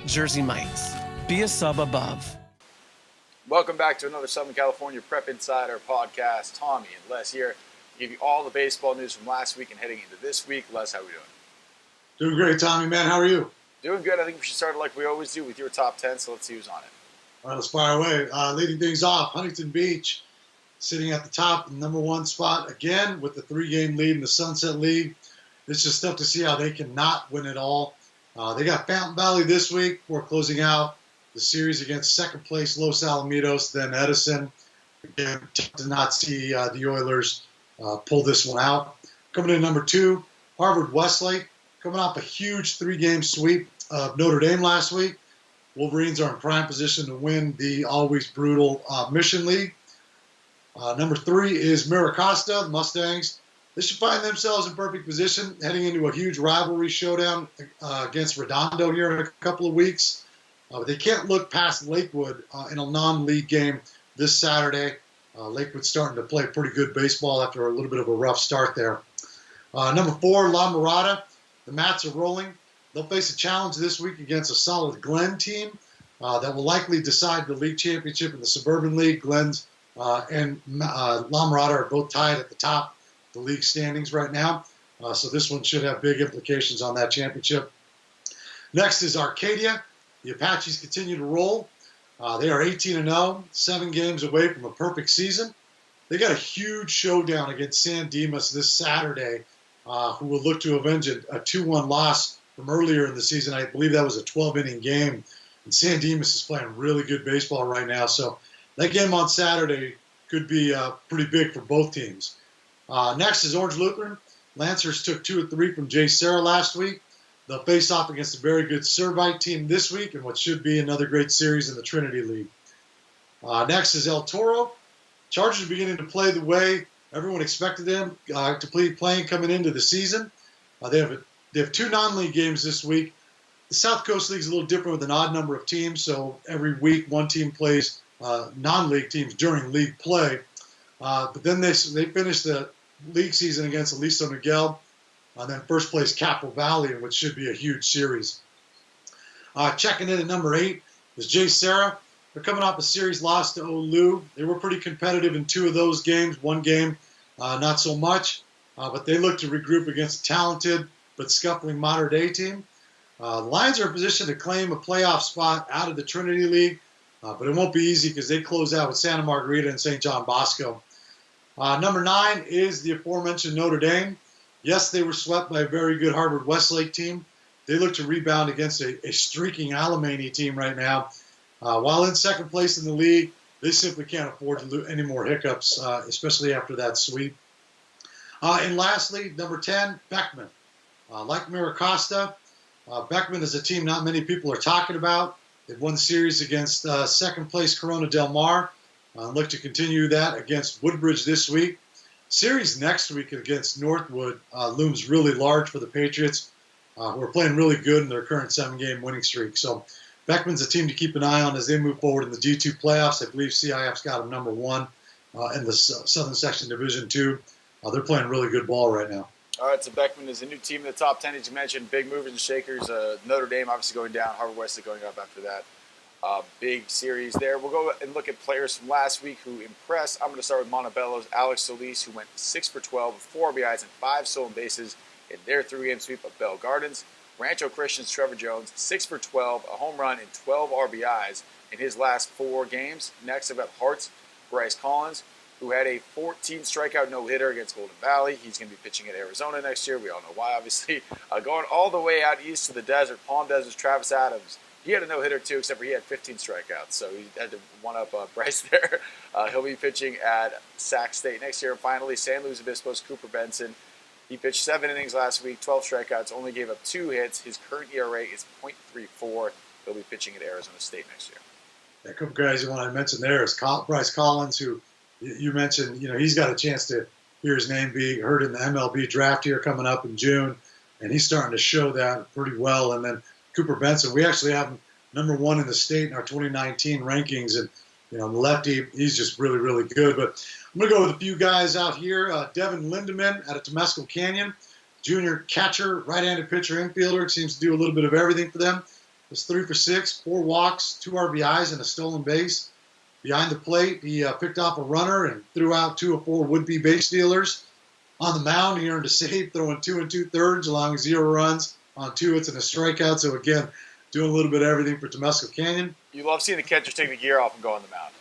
Jersey Mike's. Be a sub above. Welcome back to another Southern California Prep Insider podcast. Tommy and Les here to give you all the baseball news from last week and heading into this week. Les, how are we doing? Doing great, Tommy, man. How are you? Doing good. I think we should start like we always do with your top 10, so let's see who's on it. All right, let's fire away. Leading things off, Huntington Beach sitting at the top, the number one spot again with the 3-game lead in the Sunset League. It's just tough to see how they cannot win it all. They got Fountain Valley this week. We're closing out the series against second place Los Alamitos, then Edison. Again, tough to not see the Oilers pull this one out. Coming in number 2, Harvard Westlake, coming off a huge 3-game sweep of Notre Dame last week. Wolverines are in prime position to win the always brutal Mission League. Number 3 is Miracosta, the Mustangs. They should find themselves in perfect position heading into a huge rivalry showdown against Redondo here in a couple of weeks. But they can't look past Lakewood in a non-league game this Saturday. Lakewood's starting to play pretty good baseball after a little bit of a rough start there. Number 4, La Mirada. The Mats are rolling. They'll face a challenge this week against a solid Glen team that will likely decide the league championship in the Suburban League. Glens and La Mirada are both tied at the top of the league standings right now. So this one should have big implications on that championship. Next is Arcadia. The Apaches continue to roll. They are 18-0, 7 games away from a perfect season. They got a huge showdown against San Dimas this Saturday, who will look to avenge a 2-1 loss from earlier in the season. I believe that was a 12-inning game. And San Dimas is playing really good baseball right now. So that game on Saturday could be pretty big for both teams. Next is Orange Lutheran. Lancers took 2 of 3 from Jay Serra last week. They'll face off against a very good Servite team this week in what should be another great series in the Trinity League. Next is El Toro. Chargers are beginning to play the way everyone expected them to be playing coming into the season. They have 2 non-league games this week. The South Coast League is a little different with an odd number of teams, so every week one team plays non-league teams during league play. But then they finish the league season against Aliso Miguel, and then first place Capo Valley, which should be a huge series. Checking in at number 8 is Jay Serra. They're coming off a series loss to Olu. They were pretty competitive in 2 of those games. One game, not so much. But they look to regroup against a talented but scuffling modern-day team. The Lions are in position to claim a playoff spot out of the Trinity League, but it won't be easy because they close out with Santa Margarita and St. John Bosco. Number 9 is the aforementioned Notre Dame. Yes, they were swept by a very good Harvard Westlake team. They look to rebound against a streaking Alemany team right now. While in second place in the league, they simply can't afford to lose any more hiccups, especially after that sweep. And lastly, number 10, Beckman. Like Miracosta, Beckman is a team not many people are talking about. They've won the series against second place Corona Del Mar. Look to continue that against Woodbridge this week. Series next week against Northwood looms really large for the Patriots, who are playing really good in their current 7-game winning streak. So Beckman's a team to keep an eye on as they move forward in the D2 playoffs. I believe CIF's got them number 1 in the Southern Section Division 2. They're playing really good ball right now. All right, so Beckman is a new team in the top 10, as you mentioned. Big movers and shakers. Notre Dame obviously going down. Harvard Westlake going up after that. Big series there. We'll go and look at players from last week who impressed. I'm going to start with Montebello's Alex Solis, who went 6 for 12 with 4 RBIs and 5 stolen bases in their 3-game sweep of Bell Gardens. Rancho Christian's Trevor Jones, 6 for 12, a home run and 12 RBIs in his last 4 games. Next, I've got Hearts' Bryce Collins, who had a 14-strikeout no-hitter against Golden Valley. He's going to be pitching at Arizona next year. We all know why, obviously. Going all the way out east to the desert, Palm Desert's Travis Adams. He had a no-hitter, too, except for he had 15 strikeouts, so he had to one-up Bryce there. He'll be pitching at Sac State next year. And finally, San Luis Obispo's Cooper Benson. He pitched 7 innings last week, 12 strikeouts, only gave up 2 hits. His current ERA is .34. He'll be pitching at Arizona State next year. A couple guys you want to mention there is Bryce Collins, who you mentioned, he's got a chance to hear his name be heard in the MLB draft here coming up in June, and he's starting to show that pretty well. And then Cooper Benson, we actually have him number 1 in the state in our 2019 rankings, and the lefty, he's just really, really good. But I'm going to go with a few guys out here. Devin Lindemann out of Temescal Canyon, junior catcher, right-handed pitcher, infielder, seems to do a little bit of everything for them. was 3 for 6, 4 walks, 2 RBIs, and a stolen base. Behind the plate, he picked off a runner and threw out 2 of 4 would-be base stealers. On the mound, he earned a save, throwing 2 2/3, allowing 0 runs on 2 hits and a strikeout. So again, doing a little bit of everything for Temescal Canyon. You love seeing the catcher take the gear off and go on the mound.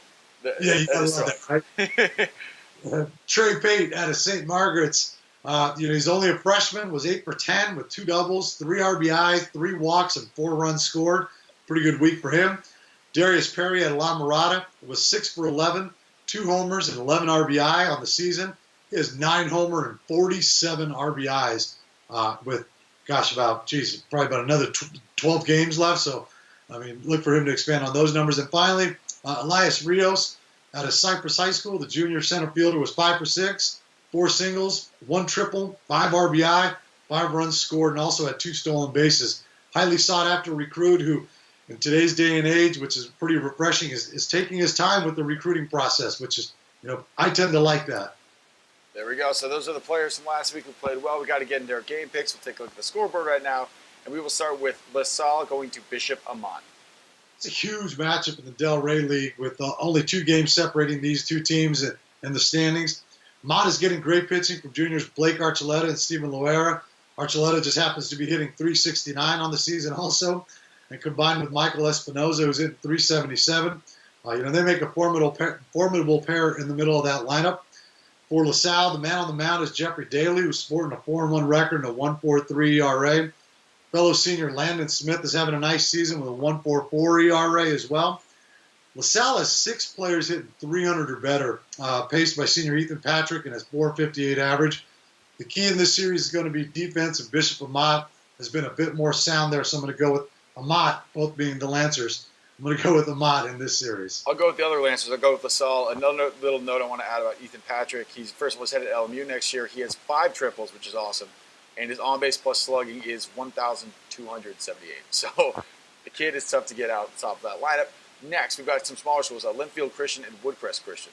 You gotta love that, right? Trey Pate out of St. Margaret's. He's only a freshman, was 8 for 10 with 2 doubles, 3 RBIs, 3 walks, and 4 runs scored. Pretty good week for him. Darius Perry out of La Mirada was 6 for 11, 2 homers, and 11 RBI on the season. He has 9 homer and 47 RBIs with, probably about another 12 games left. So, look for him to expand on those numbers. And finally, Elias Rios out of Cypress High School, the junior center fielder, was 5 for 6, 4 singles, 1 triple, 5 RBI, 5 runs scored, and also had 2 stolen bases. Highly sought-after recruit who, in today's day and age, which is pretty refreshing, is taking his time with the recruiting process, which is, I tend to like that. There we go. So those are the players from last week who played well. We got to get into our game picks. We'll take a look at the scoreboard right now, and we will start with Salle going to Bishop Amat. It's a huge matchup in the Del Rey League with only 2 games separating these 2 teams in the standings. Amat is getting great pitching from juniors Blake Archuleta and Steven Loera. Archuleta just happens to be hitting .369 on the season also, and combined with Michael Espinoza, who's hitting .377. They make a formidable pair in the middle of that lineup. For LaSalle, the man on the mound is Jeffrey Daly, who's sporting a 4-1 record and a 1.43 ERA. Fellow senior Landon Smith is having a nice season with a 1.44 ERA as well. LaSalle has 6 players hitting .300 or better, paced by senior Ethan Patrick and his .458 average. The key in this series is going to be defense, and Bishop Amat has been a bit more sound there, so I'm going to go with Amat, both being the Lancers. I'm going to go with Amat in this series. I'll go with the other Lancers. I'll go with LaSalle. Another little note I want to add about Ethan Patrick. He's first of all headed to LMU next year. He has 5 triples, which is awesome. And his on-base plus slugging is 1,278. So the kid is tough to get out at the top of that lineup. Next, we've got some smaller schools, Linfield Christian and Woodcrest Christian.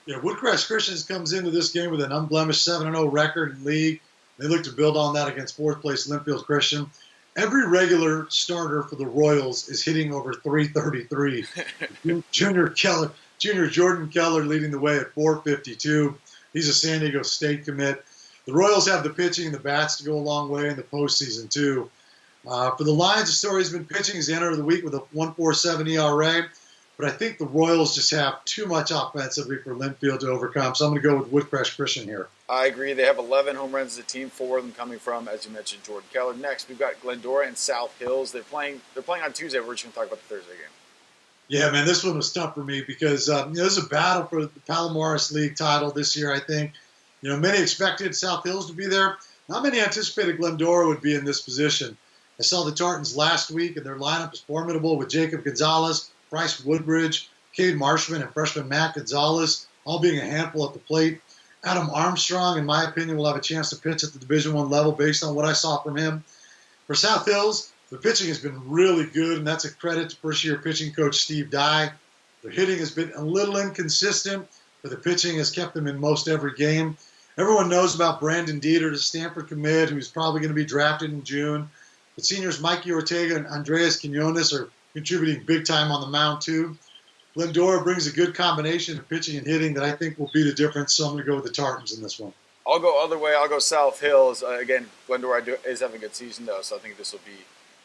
Yeah, Woodcrest Christian comes into this game with an unblemished 7-0 record in league. They look to build on that against 4th place Linfield Christian. Every regular starter for the Royals is hitting over .333. Junior Jordan Keller leading the way at .452. He's a San Diego State commit. The Royals have the pitching and the bats to go a long way in the postseason, too. For the Lions, the story has been pitching as the end of the week with a 1.47 ERA. But I think the Royals just have too much offensively for Linfield to overcome. So I'm going to go with Woodcrest Christian here. I agree. They have 11 home runs as a team, 4 of them coming from, as you mentioned, Jordan Keller. Next, we've got Glendora and South Hills. They're playing on Tuesday. We're just going to talk about the Thursday game. Yeah, man, this one was tough for me because this is a battle for the Palomares League title this year, I think. Many expected South Hills to be there. Not many anticipated Glendora would be in this position. I saw the Tartans last week, and their lineup is formidable with Jacob Gonzalez, Bryce Woodbridge, Cade Marshman, and freshman Matt Gonzalez, all being a handful at the plate. Adam Armstrong, in my opinion, will have a chance to pitch at the Division I level based on what I saw from him. For South Hills, the pitching has been really good, and that's a credit to first-year pitching coach Steve Dye. Their hitting has been a little inconsistent, but the pitching has kept them in most every game. Everyone knows about Brandon Dieter, the Stanford commit, who's probably going to be drafted in June. But seniors Mikey Ortega and Andreas Quinones are contributing big time on the mound, too. Glendora brings a good combination of pitching and hitting that I think will be the difference, so I'm going to go with the Tartans in this one. I'll go other way. I'll go South Hills. Again, Glendora is having a good season, though, so I think this will be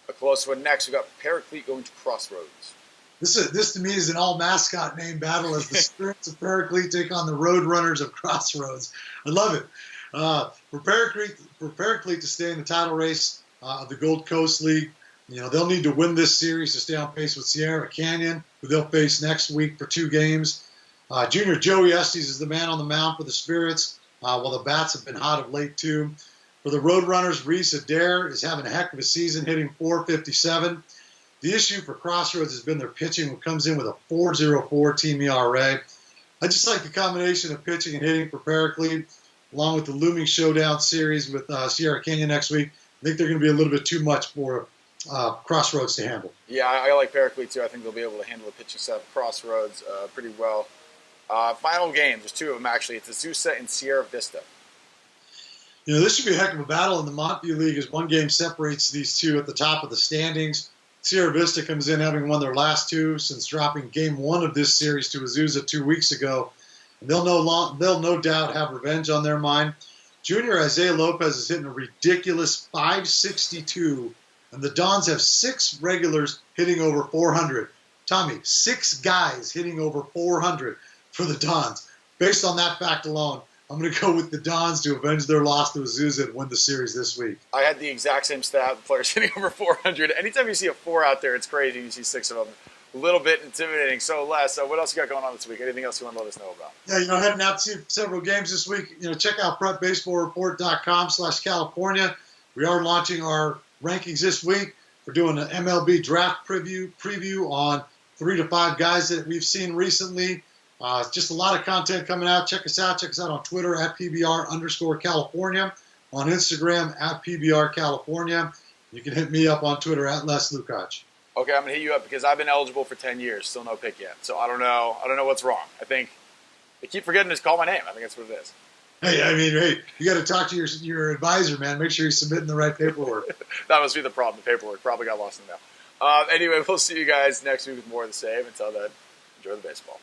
a close one. Next, we've got Paraclete going to Crossroads. This to me is an all-mascot name battle as the Spirits of Paraclete take on the Road Runners of Crossroads. I love it. For Paraclete to stay in the title race of the Gold Coast League, they'll need to win this series to stay on pace with Sierra Canyon, who they'll face next week for 2 games. Junior Joey Estes is the man on the mound for the Spirits, while the bats have been hot of late, too. For the Road Runners, Reese Adair is having a heck of a season, hitting .457. The issue for Crossroads has been their pitching, who comes in with a .404 team ERA. I just like the combination of pitching and hitting for Paraclete, along with the looming showdown series with Sierra Canyon next week. I think they're going to be a little bit too much for Crossroads to handle. Yeah, I like Paraclete, too. I think they'll be able to handle the pitching staff of Crossroads pretty well. Final game, there's 2 of them, actually. It's Azusa and Sierra Vista. This should be a heck of a battle in the Montview League as one game separates these 2 at the top of the standings. Sierra Vista comes in having won their last two since dropping game one of this series to Azusa 2 weeks ago. And they'll no doubt have revenge on their mind. Junior Isaiah Lopez is hitting a ridiculous .562, and the Dons have 6 regulars hitting over 400. Tommy, 6 guys hitting over 400 for the Dons. Based on that fact alone, I'm going to go with the Dons to avenge their loss to Azusa and win the series this week. I had the exact same stat, the players hitting over 400. Anytime you see a 4 out there, it's crazy. You see 6 of them. A little bit intimidating. So, Les, what else you got going on this week? Anything else you want to let us know about? Yeah, heading out to several games this week. Check out prepbaseballreport.com/California. We are launching our rankings this week. We're doing an MLB draft preview on 3 to 5 guys that we've seen recently. Just a lot of content coming out. Check us out. Check us out on Twitter at @PBR_California. On Instagram at @PBRCalifornia. You can hit me up on Twitter at Les Lukach. Okay, I'm going to hit you up because I've been eligible for 10 years. Still no pick yet. So I don't know what's wrong. I think they keep forgetting to call my name. I think that's what it is. Hey, you got to talk to your advisor, man. Make sure you're submitting the right paperwork. That must be the problem. The paperwork probably got lost in the mail. Anyway, we'll see you guys next week with more of the same. Until then, enjoy the baseball.